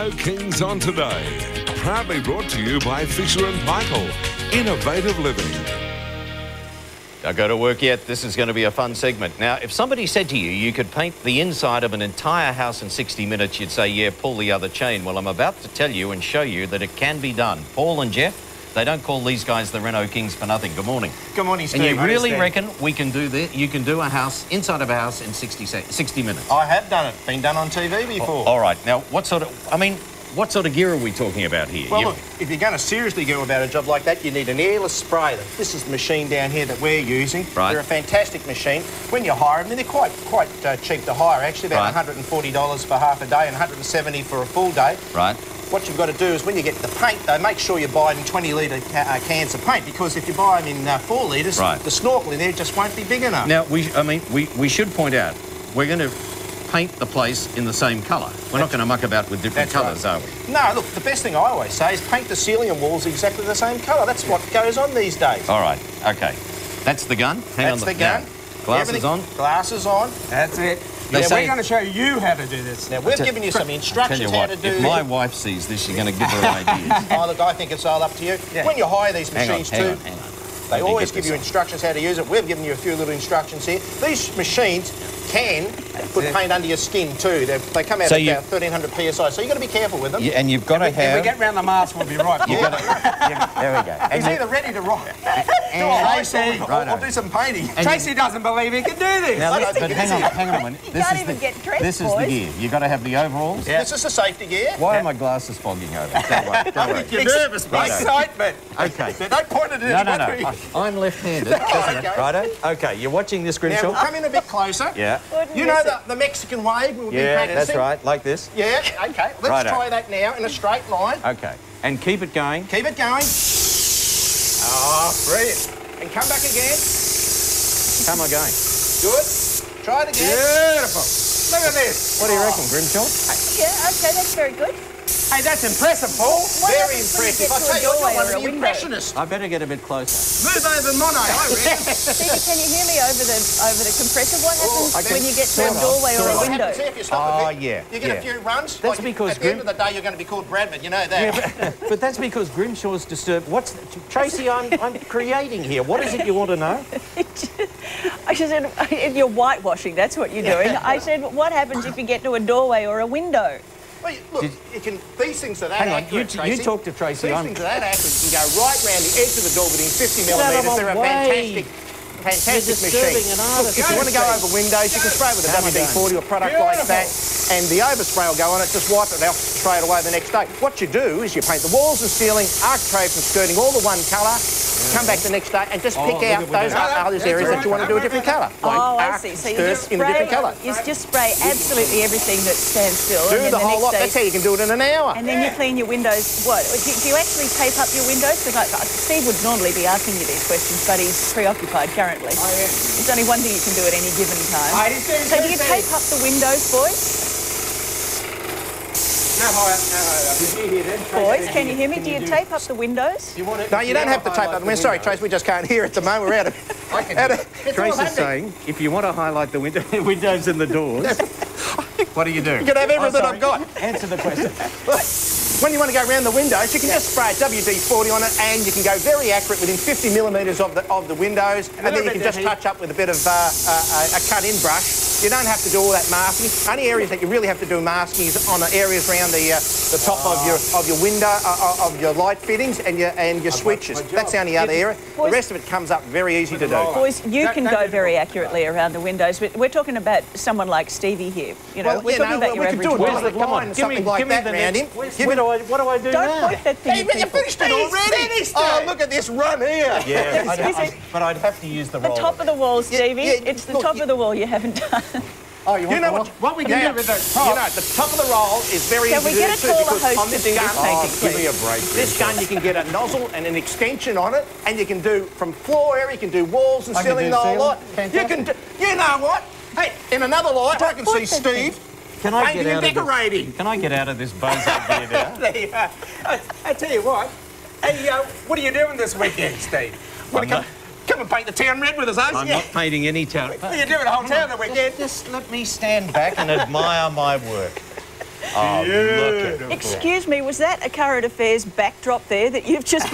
Reno Kings on Today. Proudly brought to you by Fisher & Paykel. Innovative living. Don't go to work yet. This is going to be a fun segment. Now, if somebody said to you, you could paint the inside of an entire house in 60 minutes, you'd say, yeah, pull the other chain. Well, I'm about to tell you and show you that it can be done. Paul and Geoff, they don't call these guys the Reno Kings for nothing. Good morning. Good morning, Steve. And you really reckon we can do this? You can do a house, inside of a house in 60 minutes? I have done it. Been done on TV before. All right. Now, what sort of gear are we talking about here? Well, look, if you're going to seriously go about a job like that, you need an airless sprayer. This is the machine down here that we're using. Right. They're a fantastic machine. When you hire them, they're quite cheap to hire, actually, about $140 for half a day and $170 for a full day. Right. What you've got to do is when you get the paint, though, make sure you buy them in 20-litre cans of paint, because if you buy them in 4 litres, the snorkel in there just won't be big enough. Now, we should point out, we're going to paint the place in the same colour. We're not going to muck about with different colours, are we? No, look, the best thing I always say is paint the ceiling and walls exactly the same colour. That's what goes on these days. All right, OK. That's the gun? That's the gun. Glasses on? Glasses on. That's it. We're going to show you how to do this. Now, we've given you some instructions how to do if my wife sees this, she's going to give her ideas. Oh, look, I think it's all up to you. Yeah. When you hire these machines hang on. They always give you instructions how to use it. We've given you a few little instructions here. These machines can put paint under your skin too. They come out at about 1300 psi, so you've got to be careful with them. Yeah, and you've got to have... If we get round the mask, we'll be right. There we go. He's either ready to rock, Tracy, or do some painting. Tracy doesn't believe he can do this. Now, but hang on a minute. This is the gear. You've got to have the overalls. Yeah. This is the safety gear. Why are my glasses fogging over? Don't worry. You're nervous, mate. Excitement. OK. So don't point it at anybody. No. I'm left-handed. Righto? OK, you're watching this, Grimshaw? Now, we'll come in a bit closer. Yeah. You know the Mexican way we'll be practicing? That's right, like this. Yeah, OK. Let's try that now in a straight line. OK. And keep it going. Keep it going. Oh, brilliant. And come back again. Come again. Good. Try it again. Beautiful. Look at this. What do you reckon, Grimshaw? Yeah, OK, that's very good. Hey, that's impressive, Paul. Very impressive. I tell you what, you're one of the impressionists. I better get a bit closer. Move over Mono, I reckon. Stevie, can you hear me over the compressor? What happens when you get to a doorway or a window? If you stop a bit, yeah. you get a few runs. That's because at the end of the day, you're going to be called Bradford. You know that. Yeah, but that's because Grimshaw's disturbed. Tracy, I'm creating here. What is it you want to know? I said, if you're whitewashing, that's what you're doing. I said, what happens if you get to a doorway or a window? Well, look, these things are that Hang on, accurate, you talk to Tracy. These things are that accurate. You can go right round the edge of the door within 50 millimetres. They're a fantastic machine. Look, if you want to go over windows, you can spray with a WD-40 or a product like that, and the overspray will go on it. Just wipe it off straight away the next day. What you do is you paint the walls and ceiling, architraves and skirting all the one colour. Come back the next day and just pick out those other areas that you want to do a different colour. Oh, I see. So you just spray absolutely everything that stands still. Do the whole lot. That's how you can do it in an hour. And then you clean your windows. What? Do you actually tape up your windows? Because Steve would normally be asking you these questions, but he's preoccupied currently. I am. There's only one thing you can do at any given time. So do you tape up the windows, boys? No higher. Did you hear them? Boys, can you hear me? Do you tape up the windows? No, you don't have to tape up the windows. Sorry, Trace, we just can't hear at the moment. We're out of... Trace is saying, if you want to highlight the windows and the doors, what do you do? You can have everything I've got. Answer the question. When you want to go around the windows, you can just spray WD-40 on it, and you can go very accurate within 50 millimetres of the windows, and then you can just touch up with a bit of a cut-in brush. You don't have to do all that masking. Only areas that you really have to do masking is on the areas around the top of your window, of your light fittings and your switches. That's the only other area. The rest of it comes up very easy to do. Boys, you can go very accurately around the windows, but we're talking about someone like Stevie here. You know, we're talking about your average boy. boy. We could do a line or something like that around him. What do I do now? Don't point that thing at people. You finished it already. Oh, look at this run here. Yeah, but I'd have to use the roller. The top of the wall, Stevie. It's the top of the wall you haven't done. Oh, you know what we can do with those top? You know, the top of the roll is very easy to do. Can we get a taller host to do this painting, Give me a break. This gun, you can get a nozzle and an extension on it, and you can do from floor area, you can do walls and ceiling the whole lot. You can do, you know what? Hey, in another light, I can see Steve painting and decorating. Can I get out of this bozo gear now? There you are. I tell you what. Hey, what are you doing this weekend, Steve? Want to come and paint the town red with us, eh? I'm not painting any town. What are you doing the whole town the weekend? Just let me stand back and admire my work. Oh, look at Excuse me, was that a current affairs backdrop there that you've just...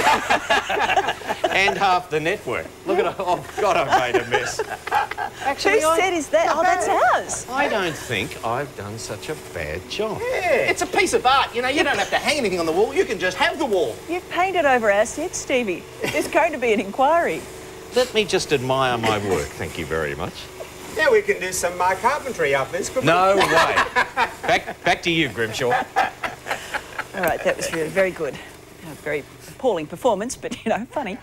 And half the network. Look at it. Oh, God, I've made a mess. Actually, Who said is that? Oh, that's ours. I don't think I've done such a bad job. Yeah. It's a piece of art, you know. You don't have to hang anything on the wall. You can just have the wall. You've painted over our set, Stevie. There's going to be an inquiry. Let me just admire my work. Thank you very much. Yeah, we can do some carpentry up this. No way. Back to you, Grimshaw. All right, that was really very good. A very appalling performance, but, you know, funny.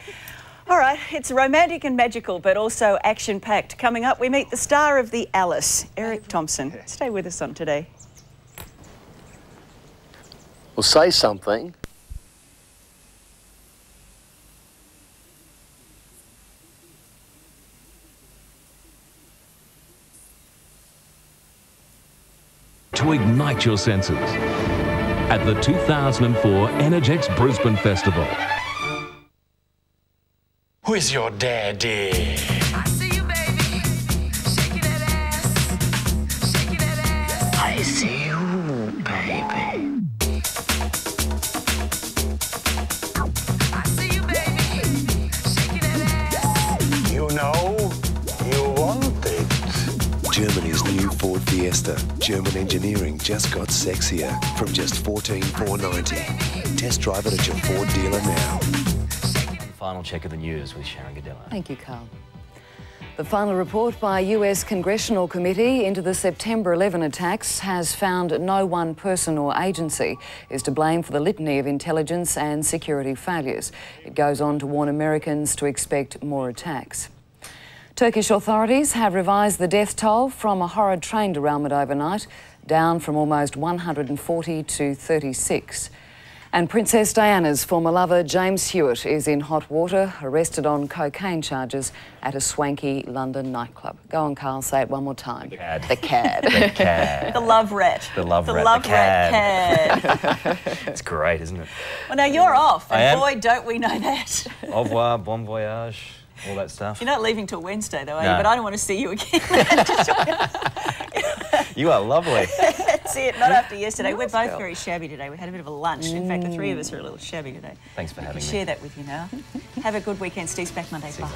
All right, it's romantic and magical, but also action-packed. Coming up, we meet the star of the Alice, Eric Thompson. Stay with us on Today. Well, say something. To ignite your senses at the 2004 Energex Brisbane Festival. Who's your daddy? I see you, baby, shaking that ass, shaking that ass. I see you, baby. I see you, baby, shaking that ass. You know, you want it. Germany's new Ford Fiesta. German engineering just got sexier from just $14,490. Test drive it at your Ford dealer now. Final check of the news with Sharon Goodell. Thank you, Carl. The final report by a US Congressional Committee into the September 11 attacks has found no one person or agency is to blame for the litany of intelligence and security failures. It goes on to warn Americans to expect more attacks. Turkish authorities have revised the death toll from a horrid train derailment overnight, down from almost 140 to 36. And Princess Diana's former lover, James Hewitt, is in hot water, arrested on cocaine charges at a swanky London nightclub. Go on, Carl, say it one more time. The cad. The cad. The cad. The love rat. The love rat. The love the rat cad. It's great, isn't it? Well, now you're off, I and am. boy, don't we know that. Au revoir, bon voyage, all that stuff. You're not leaving till Wednesday, though, are No. you? But I don't want to see you again. You are lovely. That's it, not after yesterday. We're both very shabby today. We had a bit of a lunch. In fact, the three of us are a little shabby today. Thanks for having me. Share that with you now. Have a good weekend. Steve's back Monday. Bye.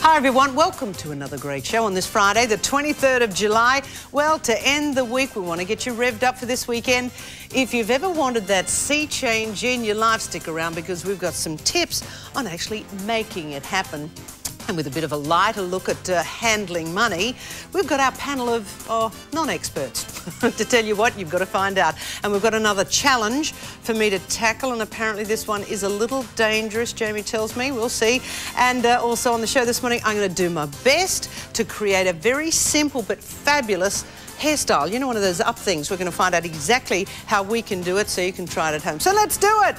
Hi everyone, welcome to another great show on this Friday, the 23rd of July. Well, to end the week, we want to get you revved up for this weekend. If you've ever wanted that sea change in your life, stick around because we've got some tips on actually making it happen. And with a bit of a lighter look at handling money, we've got our panel of non-experts to tell you what you've got to find out. And we've got another challenge for me to tackle, and apparently this one is a little dangerous, Jamie tells me. We'll see. And also on the show this morning, I'm going to do my best to create a very simple but fabulous hairstyle. You know, one of those up things. We're going to find out exactly how we can do it so you can try it at home. So let's do it!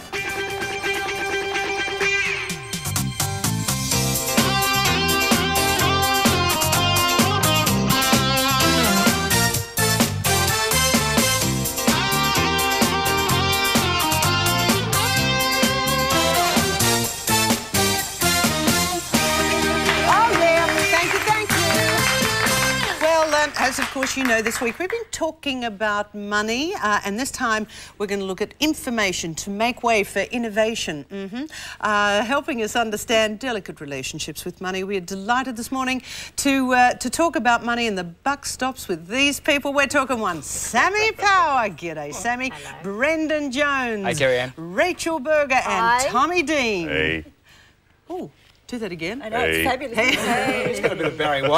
As of course you know, this week we've been talking about money, and this time we're going to look at information to make way for innovation, helping us understand delicate relationships with money. We are delighted this morning to talk about money, and the buck stops with these people. We're talking one, Sammy Power. G'day, Sammy. Hello. Brendan Jones. Hey, Terry Ann. Rachel Berger and Tommy Dean. Hey. Oh, do that again. I know, it's fabulous. Hey. It's got a bit of Barry White.